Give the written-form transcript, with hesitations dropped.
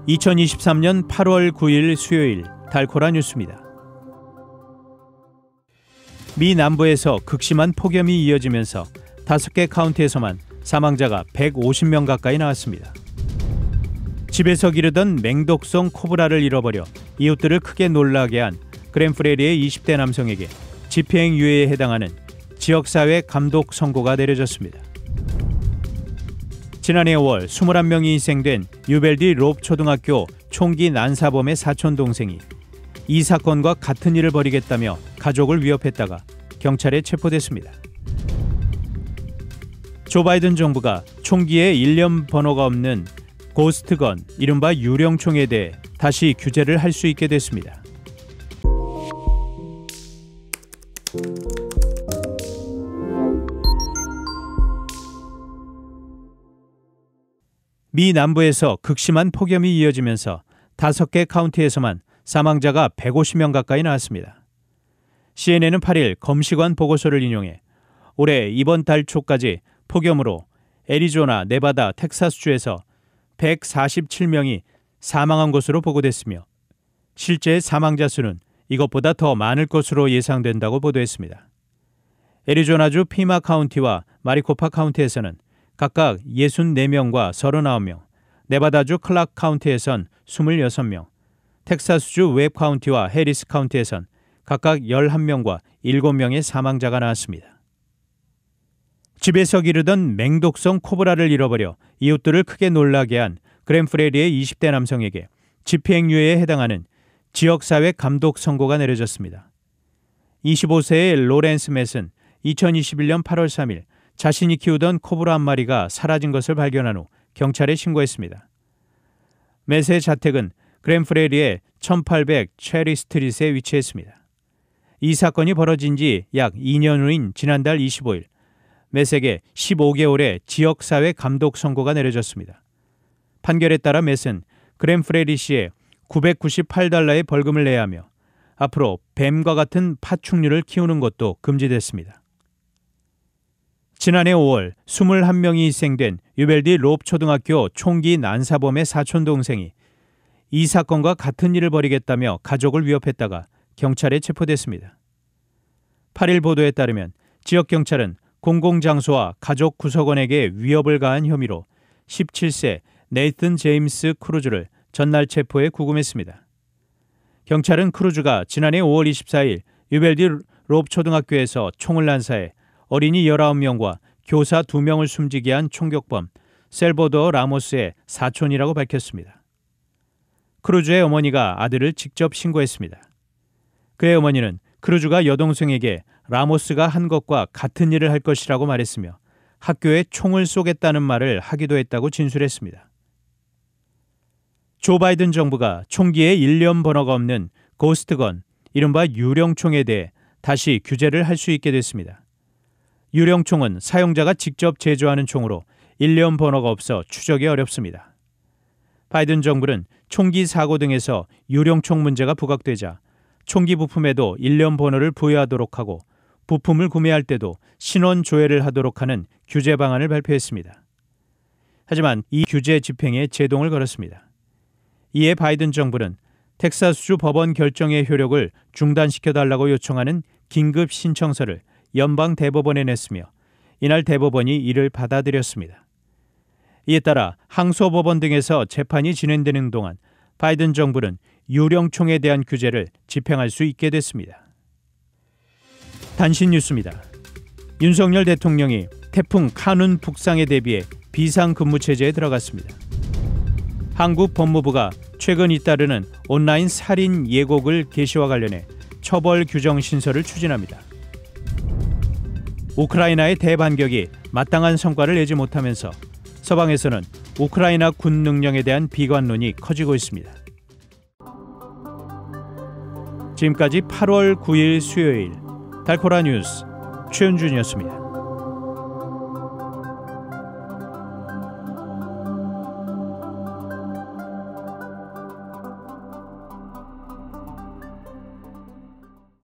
2023년 8월 9일 수요일 달코라 뉴스입니다. 미 남부에서 극심한 폭염이 이어지면서 5개 카운티에서만 사망자가 150명 가까이 나왔습니다. 집에서 기르던 맹독성 코브라를 잃어버려 이웃들을 크게 놀라게 한 그랜프레리의 20대 남성에게 집행유예에 해당하는 지역사회 감독 선고가 내려졌습니다. 지난해 5월 21명이 희생된 유벨디 롭 초등학교 총기 난사범의 사촌 동생이 이 사건과 같은 일을 벌이겠다며 가족을 위협했다가 경찰에 체포됐습니다. 조 바이든 정부가 총기에 일련 번호가 없는 고스트건, 이른바 유령총에 대해 다시 규제를 할 수 있게 됐습니다. 미 남부에서 극심한 폭염이 이어지면서 5개 카운티에서만 사망자가 150명 가까이 나왔습니다. CNN은 8일 검시관 보고서를 인용해 올해 이번 달 초까지 폭염으로 애리조나, 네바다, 텍사스주에서 147명이 사망한 것으로 보고됐으며 실제 사망자 수는 이것보다 더 많을 것으로 예상된다고 보도했습니다. 애리조나주 피마 카운티와 마리코파 카운티에서는 각각 64명과 39명, 네바다주 클락 카운티에선 26명, 텍사스주 웹 카운티와 해리스 카운티에선 각각 11명과 7명의 사망자가 나왔습니다. 집에서 기르던 맹독성 코브라를 잃어버려 이웃들을 크게 놀라게 한 그랜프레리의 20대 남성에게 집행유예에 해당하는 지역사회 감독 선고가 내려졌습니다. 25세의 로렌스 맷은 2021년 8월 3일 자신이 키우던 코브라 한 마리가 사라진 것을 발견한 후 경찰에 신고했습니다. 맷의 자택은 그랜프레리의 1800 체리 스트릿에 위치했습니다. 이 사건이 벌어진 지 약 2년 후인 지난달 25일 맷에게 15개월의 지역사회 감독 선고가 내려졌습니다. 판결에 따라 맷은 그랜프레리시에 $998의 벌금을 내야 하며 앞으로 뱀과 같은 파충류를 키우는 것도 금지됐습니다. 지난해 5월 21명이 희생된 유벨디 롭 초등학교 총기 난사범의 사촌 동생이 이 사건과 같은 일을 벌이겠다며 가족을 위협했다가 경찰에 체포됐습니다. 8일 보도에 따르면 지역 경찰은 공공장소와 가족 구성원에게 위협을 가한 혐의로 17세 네이튼 제임스 크루즈를 전날 체포해 구금했습니다. 경찰은 크루즈가 지난해 5월 24일 유벨디 롭 초등학교에서 총을 난사해 어린이 19명과 교사 2명을 숨지게 한 총격범 셀보더 라모스의 사촌이라고 밝혔습니다. 크루즈의 어머니가 아들을 직접 신고했습니다. 그의 어머니는 크루즈가 여동생에게 라모스가 한 것과 같은 일을 할 것이라고 말했으며 학교에 총을 쏘겠다는 말을 하기도 했다고 진술했습니다. 조 바이든 정부가 총기에 일련 번호가 없는 고스트건, 이른바 유령총에 대해 다시 규제를 할 수 있게 됐습니다. 유령총은 사용자가 직접 제조하는 총으로 일련 번호가 없어 추적이 어렵습니다. 바이든 정부는 총기 사고 등에서 유령총 문제가 부각되자 총기 부품에도 일련 번호를 부여하도록 하고 부품을 구매할 때도 신원 조회를 하도록 하는 규제 방안을 발표했습니다. 하지만 이 규제 집행에 제동을 걸었습니다. 이에 바이든 정부는 텍사스주 법원 결정의 효력을 중단시켜달라고 요청하는 긴급 신청서를 연방 대법원에 냈으며 이날 대법원이 이를 받아들였습니다. 이에 따라 항소법원 등에서 재판이 진행되는 동안 바이든 정부는 유령총에 대한 규제를 집행할 수 있게 됐습니다. 단신 뉴스입니다. 윤석열 대통령이 태풍 카눈 북상에 대비해 비상근무체제에 들어갔습니다. 한국 법무부가 최근 잇따르는 온라인 살인 예곡을 게시와 관련해 처벌 규정 신설을 추진합니다. 우크라이나의 대반격이 마땅한 성과를 내지 못하면서 서방에서는 우크라이나 군 능력에 대한 비관론이 커지고 있습니다. 지금까지 8월 9일 수요일 달코라 뉴스 최은준이었습니다.